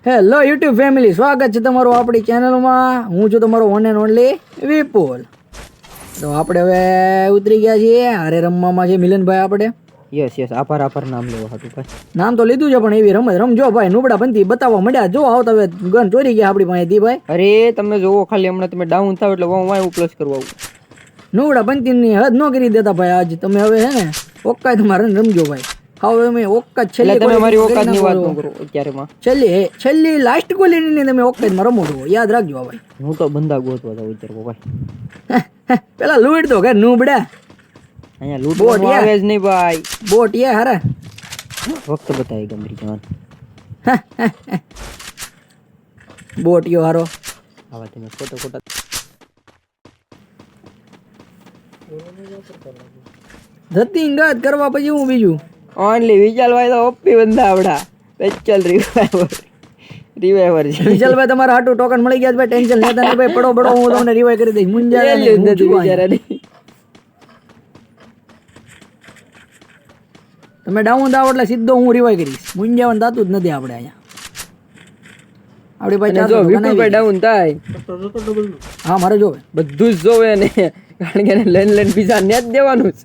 Hello YouTube family, સ્વાગત છે તમારું આપણી ચેનલમાં. હું છું તમારો વન એન્ડ ઓનલી વિપુલ. તો આપણે હવે ઉતરી ગયા છીએ હારે રમવામાં છે મિલનભાઈ આપણે. યસ આભાર નામ લેવા હતું ભાઈ. નામ તો લીધું છે પણ એવી રમત રમજો ભાઈ. નુબડા બનતી બતાવવા મળ્યા. જો આવતા હવે ગન ચોરી ગયા આપણી પાસેથી ભાઈ. અરે તમે જોવો ખાલી હમણાં તમે ડાઉન થાવ એટલે વાય પ્લસ કરવા આવું. નુબડા બનતી ની હદ ન કરી દેતા ભાઈ. આજ તમે હવે હે ને ઓક્કા તમારે રમજો ભાઈ. હવે અમે ઓક્કા છેલ્લી તમે મારી ઓકાતની વાત ન કરો અત્યારે માં. છેલ્લી લાસ્ટ ક્વોલિટીની તમે ઓક્કામાં રમો છો, યાદ રાખજો ભાઈ. હું તો બંદા ગોતવા જાવ વિચારવો ભાઈ. પેલા લૂટ દો કે નુબડા. અહીંયા લૂટ આવે જ નહીં ભાઈ. બોટ યે હારા વખત બતાવી ગંભીર જવાન. બોટ યો હારો. આવા તમે ખોટા ધતિંગત કરવા પછી હું બીજું ઓનલી વિચારવાય તો ઓપી બંદા આવડા પેચલ રિવાઈવર છે. વિશાલભાઈ તમારા હાટુ ટોકન મળી ગયા ભાઈ. ટેન્શન લેતા નહીં ભાઈ. પડો હું તમને રિવાઈવ કરી દઈશ. મુંજા તમે ડાઉન દાવ એટલે સીધો હું રિવાઈવ કરીશ. મુંજાવાનું દાતું જ નથી આપણે અહીંયા. આપણી પાસે જો વિપુલભાઈ ડાઉન થાય. હા મારે જોવે બધું જ જોવે ને, કારણ કે લેન બીજા ને જ દેવાનું છે.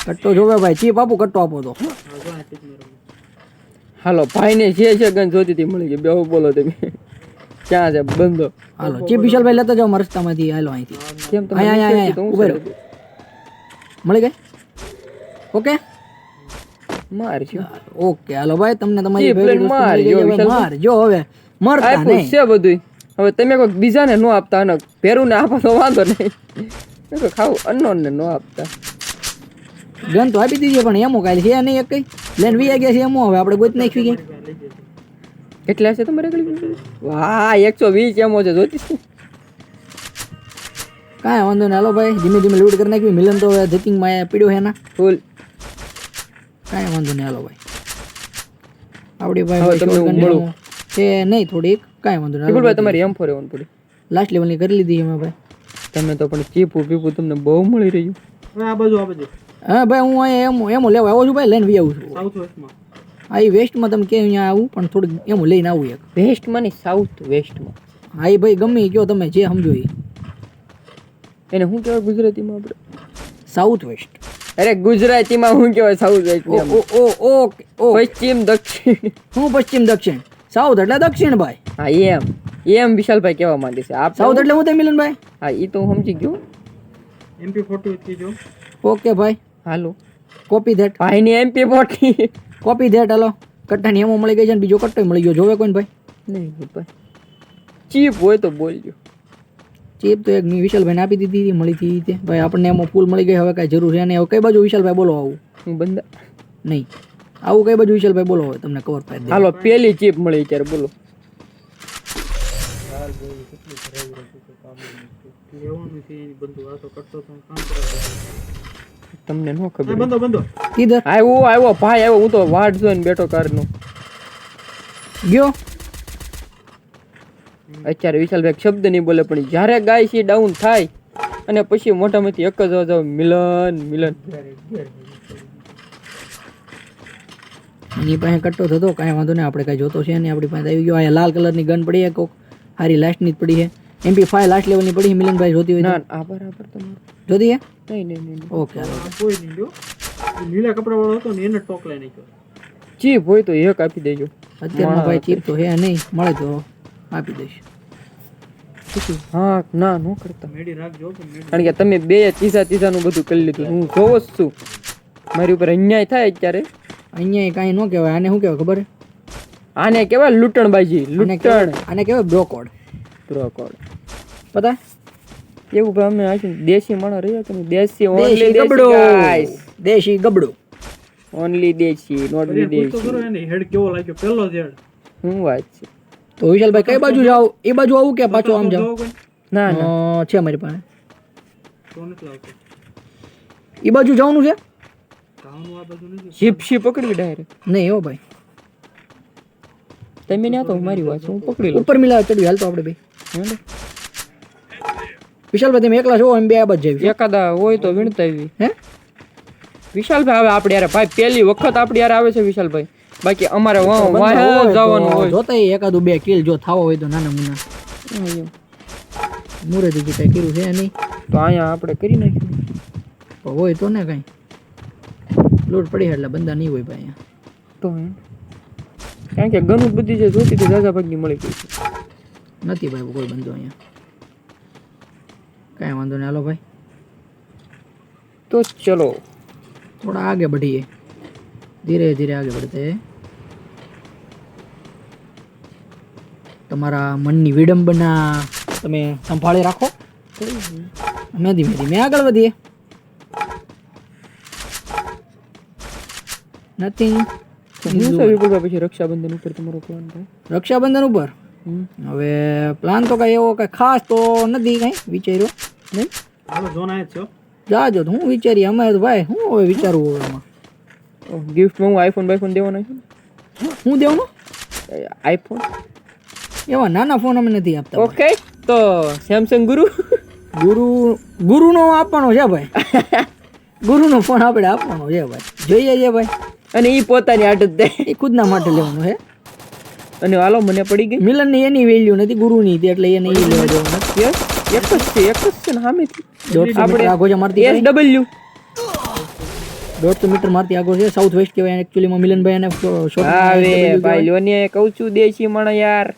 કટ્ટો જોવે ભાઈ. ચીપ આપું, કટ્ટો આપો તો. હાલો ભાઈ ને છે ગન જોતી હતી મળી ગઈ. બેહો બોલો તમે ક્યાં છે બંધો. હાલો ચીપ વિશાલભાઈ લેતા જાઓ મારા રસ્તામાંથી. હાલો અહીંથી. કેમ તમે અહીંયા ઉભે રહો. મળી ગઈ? ઓકે માર છે. ઓકે હાલો ભાઈ, તમને તમારી ફેવરિટ માર જો હવે મરતા નહીં છે બધું. હવે તમે કોઈ બીજાને નો આપતા અને ભેરું ને આપો તો વાંધો નહીં. ખાવ અનનોન ને નો આપતા. ગન તો આપી દીધી પણ એમો કાલે છે નહીં એક કઈ લેન વી ગયા છે એમો. હવે આપણે ગોત નાખી ગયા. કેટલા છે તમારે? વાહ 120 એમો છે જોતી. કાંઈ વાંધો નહીં. હાલો ભાઈ ધીમે ધીમે લૂટ કરી નાખી. મિલન તો હવે જતિંગમાં પીડ્યો છે એના ફૂલ. કાંઈ વાંધો નહીં. હાલો ભાઈ આપણી ભાઈ છે નહીં થોડીક. કાંઈ વાંધો નહીં. ભાઈ તમારી એમ ફોર પડી લાસ્ટ લેવલની કરી લીધી અમે ભાઈ. તમે તો પણ ચીપું પીપું તમને બહુ મળી રહ્યું. આ બાજુ હા ભાઈ હું અહીંયા એમો લેવા આવું છું ભાઈ. લઈને વી આવું છું સાઉથ વેસ્ટમાં. હા એ વેસ્ટમાં તમે કે અહીંયા આવું પણ થોડુંક એમ લઈને આવું એક. વેસ્ટમાં નહીં સાઉથ વેસ્ટમાં. હા એ ભાઈ ગમે કયો તમે જે સમજો એ. એને શું કહેવાય ગુજરાતીમાં આપણે? South waste. અરે ગુજરાતીમાં શું કહેવાય સાઉથ વેસ્ટ? ઓકે પશ્ચિમ દક્ષિણ. હું પશ્ચિમ દક્ષિણ. સાઉથ એટલે દક્ષિણ ભાઈ. હા એમ વિશાલભાઈ કહેવા માંગે છે. આપ સાઉથ એટલે હું તે મિલનભાઈ. હા એ તો હું સમજી ગયો. MP40 કીજો. ઓકે ભાઈ હાલો કોપી ધેટ. ભાઈ ની MP40 કોપી ધેટ. હાલો કટ્ટાની એમો મળી ગઈ છે ને બીજો કટ્ટો મળી ગયો. જોવે કોઈને ભાઈ? નહીં ભાઈ. ચીપ હોય તો બોલજો. ચીપ તો એક વિશાલભાઈને આપી દીધી મળી હતી તે ભાઈ. આપણને એમાં ફૂલ મળી ગઈ. હવે કાંઈ જરૂર છે નહીં. હવે કઈ બાજુ વિશાલભાઈ બોલો આવું? હું બંદા નહીં આવું કઈ બાજુ વિશાલભાઈ બોલો હવે તમને કવર પાડી દે. હાલો પેલી ચીપ મળી ત્યારે બોલો. તમને નો ખબર. બંધો કીધર આવ્યો ભાઈ આવ્યો. હું તો વાટ જોઈને બેઠો કારનો ગયો. અત્યારે વિશાલભાઈ શબ્દ નહીં બોલે પણ જ્યારે ગાય છે ડાઉન થાય અને પછી મોટામાંથી એક જ અવાજ આવે મિલન. એની પાસે કટ્ટો થતો. કાંઈ વાંધો નહીં. આપણે કાંઈ જોતો છે ને. આપણી પાસે આવી ગયો. આ લાલ કલરની ગન પડી છે. કોક હારી લાસ્ટની જ પડી છે. MP5 લાસ્ટ લેવલની પડી છે. મિલનભાઈ જોતી હોય ના આ બરાબર તમારું જોતી છે? નહીં ઓકે કોઈ નહીં. જો લીલા કપડા વાળો હતો ને એને ટોક લઈ નાખ્યો. ચીપ હોય તો એક આપી દેજો. અત્યારમાં ભાઈ ચીપ તો હે નહીં. મળે તો આપી દઈશ. હા ના નો કરતા મેડી રાખજો. કારણ કે તમે બે ત્રીજા નું બધું કરી લીધું. હું જોવો જ છું. મારી ઉપર અન્યાય થાય અત્યારે. અહીંયા કાંઈ ન કહેવાય. આને શું કહેવાય ખબર? આને કહેવાય લૂંટણબાજી. લૂંટણ. આને કહેવાય બ્રોકોડ. પતા એવું ભાઈ અમે આ દેશી માણસ રહ્યા કે દેશી ઓનલી ગબડો. દેશી ગબડો ઓનલી દેશી નોટ વિદેશી. હેડ કેવો લાગ્યો પહેલો જ હેડ? શું વાત છે? તો વિશાલભાઈ કઈ બાજુ જાવ? એ બાજુ આવું કે પાછો આમ જાવ? ના છે મારી પાસે. એ બાજુ જવાનું છે? જીપ્સી પકડી ડાયરેક્ટ. નહીં હો ભાઈ તમે ના તો મારી વાત હું પકડી લઉં. ઉપર મિલા ચડવી. હાલ તો આપણે ભાઈ વિશાલભાઈ તમે એકલા છો? એમ બે આ બાજુ જઈએ. એકાદા હોય તો વીણતા આવી. હે વિશાલભાઈ હવે આપણે યાર ભાઈ પહેલી વખત આપણે યાર આવે છે વિશાલભાઈ. બાકી અમારે વાહ બંદા વાહ હોય તો જવાનું હોય જોતા એકાદું 2 કિલ જો થાવો હોય તો નાના મુના એમ. મુરેથી કઈ કર્યું છે નહીં તો અહીંયા આપણે કરી નાખ્યું પણ હોય તો ને કઈ લોડ પડી એટલે બંદા નહીં હોય ભાઈ અહીંયા તો કારણ કે ઘણું બધી જે જોતી હતી દાદા ભાગની મળી ગઈ છે. નથી ભાઈ કોઈ બંદો અહીંયા કાંઈ વાંધો નહીં હાલો ભાઈ તો ચલો थोड़ा आगे बढ़िए धीरे धीरे आगे बढ़ते हैं તમારા મનની વિડંબના તમે સંભાળી રાખો અમે ધીમે ધીમે આગળ વધીએ નથિંગ હું સવી બોલવા પછી રક્ષાબંધન ઉપર તમારો પ્લાન થાય રક્ષાબંધન ઉપર હવે પ્લાન તો કઈ એવો કઈ ખાસ તો નથી કઈ વિચાર્યો નહીં હાલો જોન આયા છો જાજો તો હું વિચારી અમે તો ભાઈ હું હવે વિચારવું હવે એમાં ગિફ્ટમાં હું આઈફોન બાઈફોન દેવાનો છું હું દેવાનું આઈફોન એવા નાના ફોન અમે નથી આપતા ઓકે તો સેમસંગ ગુરુ ગુરુનો આપવાનો છે ભાઈ ગુરુનો ફોન આપણે આપવાનો છે ભાઈ જોઈએ છે ભાઈ અને એ પોતાની આટ જ દે એ ખુદના માટે લેવાનું છે અને હાલો મને પડી ગઈ મિલનની એની વેલ્યુ નથી ગુરુની હતી એટલે એને એ લેવા દેવું નથી યસ એક જ છે સામેથી 150 મીટર આગો છે મારતી SW 150 મીટર મારતી આગો છે સાઉથ વેસ્ટ કહેવાય એકચ્યુઅલીમાં મિલનભાઈ એને શોટ આવે ભાઈ લોને કહું છું દેશી માણા યાર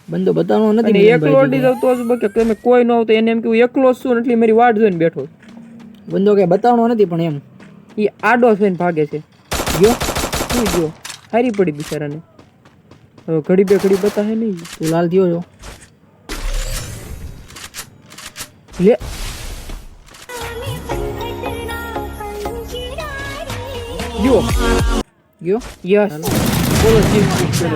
બંદો બતાવવાનો નથી અને એકલો અડી જાવ તો જ બકે તમે કોઈ ન આવ તો એને એમ કે હું એકલો જ છું એટલે મારી વાટ જોઈને બેઠો બંદો કે બતાવવાનો નથી પણ એમ એ આડો થઈને ભાગે છે ગયો શું ગયો હારી પડી બિચારાને હવે ઘડી બે ઘડી બતાવે નહીં તું લાલ થયો છો લે ગયો ગયો યસ બોલો ચીજ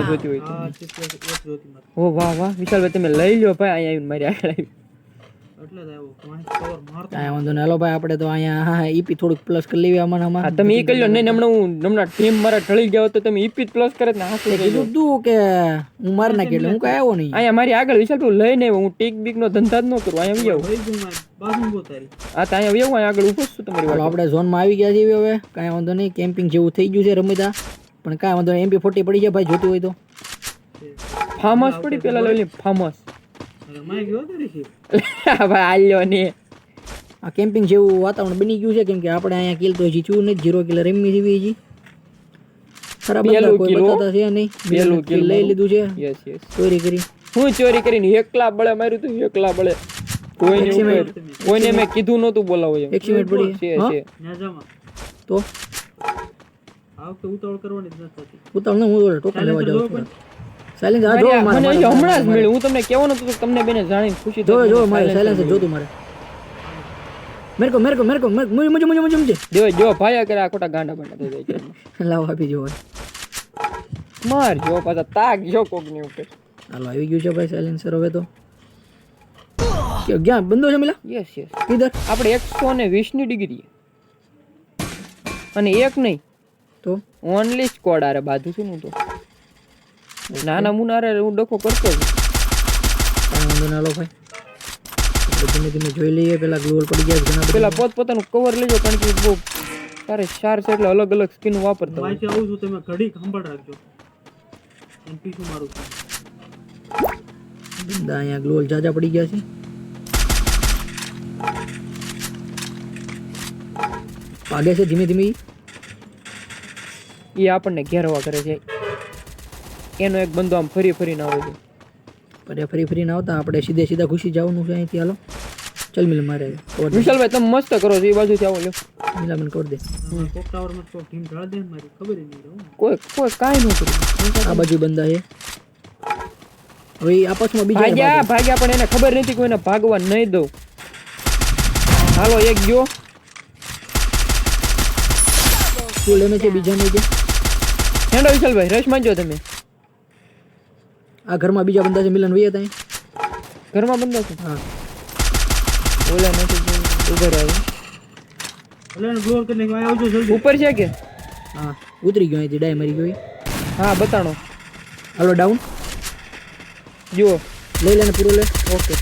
જોતી હોય તો. આ ચિત્ર એક જોતી મારે ઓ વાહ વાહ વિશાલભાઈ તમે લઈ લ્યો ભાઈ અહીંયા આવીને મારી આગળ આવી એટલે જ આવ્યો કવર મારતો કાંઈ વાંધો નહીં હાલો ભાઈ આપણે તો અહીંયા હા ઈપી થોડુંક પ્લસ કરી લેવી આમાં હા આમાં તમે એ કરી લો નહીં હમણાં ટીમ મારા ઢળી ગયા તો તમે ઈપી પ્લસ કરે ને હાથ કીધું તું કે હું માર નાખી એટલે હું કાંઈ આવ્યો નહીં અહીંયા મારી આગળ વિશાલભાઈ લઈને આવ્યો હું ટીક બીક નો ધંધા જ ન કરું અહીંયા આવી ભાઈ જો મારે બાજુ બોતારી આ તો અહીંયા આવ્યો આગળ ઊભો જ છું તમારી ચાલો વાત આપણે ઝોનમાં આવી ગયા છીએ હવે કાંઈ વાંધો નહીં કેમ્પિંગ જેવું થઈ ગયું છે રમીતા પણ કાંઈ વાંધો નહીં MP40 પડી જાય ભાઈ જોતી હોય તો ફાર્મ હાઉસ પડી પેલા લઈ લે ફાર્મ હાઉસ અરે માય ગયો તારી છે ભાઈ આલ્યો ને આ કેમ્પિંગ જેવું વાતાવરણ બની ગયું છે કેમ કે આપણે અહીંયા કિલ તો હજી થયું નથી 0 કિલ રમી છે હજી ખરાબ બંદા કોઈ બતાતા છે નહીં પેલું કિલ લઈ લીધું છે યસ યસ ચોરી કરી હું ચોરી કરીને એકલા બળે માર્યું તું એકલા બળે કોઈને મેં કીધું નહોતું બોલાવો એમ એક્સિમેન્ટ પડી છે હા છે ન્યા જામાં તો આ વખતે ઉતાવળ કરવાની જ નથી થતી ઉતાવળ ને હું ઓલો ટોકન લેવા જાઉં છું સાયલેન્સ આ જો મારે મને હજી હમણાં જ મળ્યું હું તમને કહેવાનું હતું કે તમને બેને જાણીને ખુશી જો થઈ જો મારે સાયલેન્સ જોતું મારે मेरे को मुझे જો ભાઈ કરે આ ખોટા ગાંડા બંડા થઈ જાય લાવ આપી જો માર જો પાછા તાક જો કોક ની ઉપર હાલો આવી ગયું છે ભાઈ સાયલેન્સર હવે તો કે ક્યાં બંધો છે મિલા યસ યસ કિધર આપણે 120 ની ડિગ્રી અને એક નહીં તો ઓનલી સ્કોડ આરે બાજુ છું હું તો નાના મુનારે હું ડખો કરતો જ કાંઈ વાંધો ના લો ભાઈ ધીમે ધીમે જોઈ લઈએ પેલા ગ્લોવલ પડી ગયા ઘણા બધા પેલા પોતપોતાનું કવર લેજો કારણ કે બહુ સારે ચાર છે એટલે અલગ અલગ સ્કીન વાપરતા હોય માહિતી આવું છું તમે ઘડી સંભાળ રાખજો એમપી શું મારું છે બંદા અહીંયા ગ્લોવલ જાજા પડી ગયા છે ભાગે છે ધીમે ધીમે એ આપણને ઘેરવા કરે છે એનો એક બંદો આમ ફરી ફરીને આવે છે પરે ફરી ના આવતા આપણે સીધા ઘૂસી જવાનું છે અહીંથી હાલો ચલ મિલ મારે કવર દે વિશાલભાઈ તમે મસ્ત કરો છો એ બાજુથી આવો લ્યો મિલા મને કવર દે કોક ટાવરમાં તો ટીમ ઢાળ દે ને મારી ખબર જ નહીં રહું કોઈ કાંઈ ન કર્યું આ બાજુ બંદા છે હવે ઈ આપસમાં બીજા ભાગ્યા પણ એને ખબર નથી કોઈને ભાગવા નહીં દઉં હાલો એક ગયો ફૂલ એમે છે બીજા નહીં છે હેન્ડો વિશાલભાઈ રશ માંજો તમે આ ઘરમાં બીજા બંદા છે મિલન વૈયા ત્યાં ઘરમાં બંધો છે હા ઓલા નથી ઉભર આવે એટલે એને ગ્લોર કરીને અહીં આવજો જલ્દી ઉપર છે કે હા ઉતરી ગયો અહીંથી ડાય મરી ગયો ઈ. હા બતાણો હાલો ડાઉન જુઓ લઈ લેને પૂરો લે ઓકે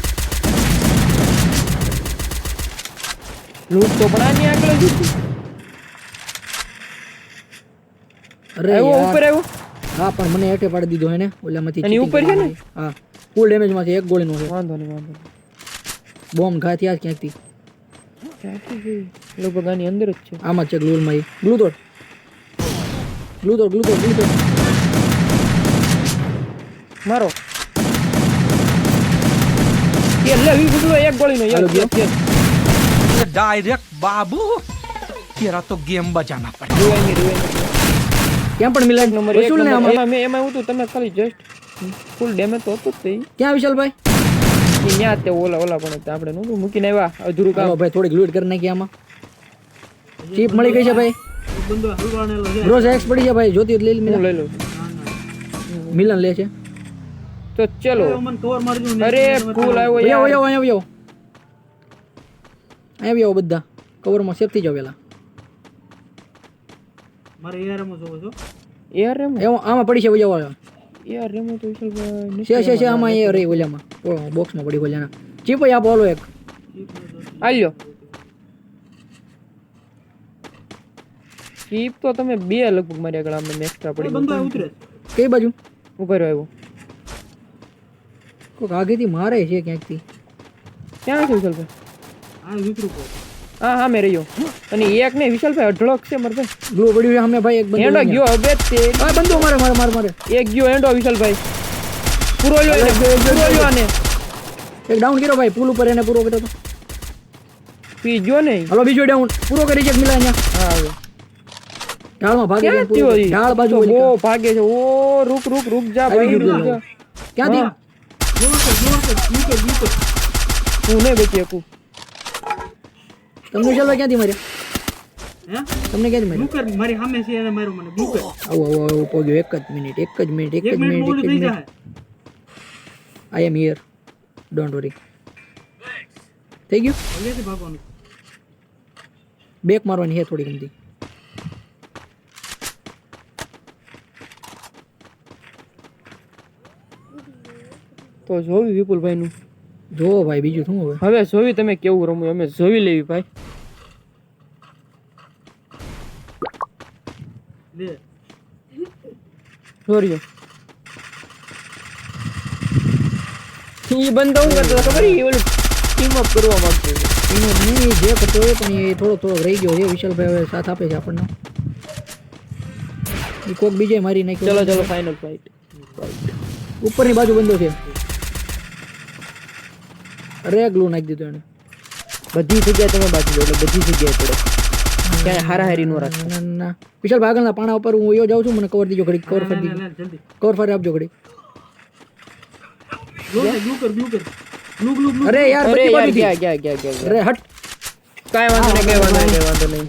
લૂટ તો પણ આની આગળ જ હતી અરે આવ્યો યાર. ઉપર આવ્યો હા પણ મને એકે પાડી દીધો હે ને ઓલામાંથી એની cheating ઉપર છે ને? કરી. હા ફૂલ ડેમેજ માંથી એક ગોળીનો છે વાંધો નહીં બોમ્બ ઘા થયા જ ક્યાંકથી ક્યાંથી ગઈ? લગભગ આની અંદર જ છે આમાં જ છે ગ્લુલમાં ગ્લુ તોડ ગ્લુ તોડ ગ્લુ તોડ ગ્લુ તોડ મારો ये ले वी बुझलो एक गोली नो હાલો, यार ગયો. डायरेक्ट बाबू तेरा तो गेम बजाना पड़ेगा रिवाइव ક્યાં પણ મિલાય नंबर 1 વસૂલ ને આમાં एमा मैं एमा હું તો તમે ખાલી જસ્ટ ફૂલ ડેમેજ તો હતો જ તે ક્યાં વિશાલભાઈ ઈ ન્યા તે ઓલા પણ તે આપણે નું મૂકીને આવ્યા અધૂરું કામ હાલો ભાઈ થોડીક લૂટ કરી નાખી આમાં ચીપ મળી ગઈ છે ભાઈ એક બંદો હલવાણેલો છે. બ્રોસ એક્સ પડી છે ભાઈ જોતી હોય તો લઈ લે હું મિલન. લઈ લઉં ના, ના. મિલન લે છે તો ચલો હવે મને cover મારજો ને. અરે ફૂલ આવ્યો અહીંયા યાર આવો અહીંયા આવો બધા કવરમાં સેફ થઈ જાવ પેલા મારે ARM જ જોવો છો. યાર રેમ એવો આમાં પડી છે વજાવ યાર રેમ તો વિશાલભાઈ છે આમાં એ રે ઓલામાં બોક્સમાં પડી ઓલાના ચીપ આપો હાલો એક આલ્યો ચીપ તો તમે બે લગભગ મારી આગળ આમને એક્સ્ટ્રા એ પડી બંદો આ ઉતરે છે. કઈ બાજુ ઉપર આવ્યો કોક આગેથી મારે છે ક્યાંકથી ક્યાં છે વિશાલભાઈ આ વિતરું કહો. હા હા મેં રહ્યો અને એક ને વિશાલભાઈ અઢળક છે મારે ભાઈ ગ્લો પડ્યું છે સામે ભાઈ એક બંદો એન્ડો અહીંયા. ગયો હવે તે આ બંદો મારે મારે મારે મારે એક ગયો એન્ડો વિશાલભાઈ પૂરો લ્યો એને પૂરો લ્યો આને એક ડાઉન કર્યો ભાઈ પુલ ઉપર એને પૂરો કર્યો તો પી ગયો ને હાલો બીજો ડાઉન પૂરો કરી છે મિલા અહીંયા હા હવે ઢાળમાં ભાગે છે ક્યાં પૂરો. થયો ઈ? ઢાળ બાજુ તો ઓલી બહુ ભાગે છે ઓ રૂક જા આવી ભાઈ ગયું રૂક જા. ક્યાંથી હા. જોવો. હું નહીં બચી શકું તમને વિશાલભાઈ ક્યાંથી માર્યા હે? તમને ક્યાંથી માર્યા બ્લુકર મારી સામે છે એને માર્યો મને બ્લુકર. આવો આવો આવો પોગ્યો એક જ મિનિટ એક મિનિટ બોલું થઈ જાય. આઈ એમ હિયર ડોન્ટ વરી થઈ ગયું હવેથી ભાગવાનું. બેક મારવાની છે થોડી ગમતી તો જોવી વિપુલભાઈ નું જો ભાઈ બીજું શું હવે હવે જોવી તમે કેવું રમવું અમે જોવી લેવી ભાઈ લે. જોરિયો ઈ બંદો હું કરતો હતો ખબર ઈ ઓલું ટીમ અપ કરવા માંગતો હતો. એનો નહીં જે કરતો હોય પણ એ થોડો રહી ગયો છે વિશાલભાઈ હવે સાથ આપે છે આપણને એ કોક બીજે મારી નાખ્યો ચલો ફાઇનલ ફાઇટ ઉપરની બાજુ બંધો છે અરે ગ્લુ નાખી દીધો એને બધી જગ્યાએ તમે બાજુ લો એટલે બધી જગ્યાએ પડે ક્યાંય હારાહારી નો રાખો ના ના વિશાલભાઈ આગળના પાણા ઉપર હું યો જાઉં છું મને કવર દીજો ઘડી કવર ફરી દીજો લે, જલ્દી. કવર ફરી આપજો ઘડી બ્લુકર. બ્લુ. અરે યાર અરે બધી યાર બાજુથી. ગયા અરે હટ કાંઈ વાંધો નહીં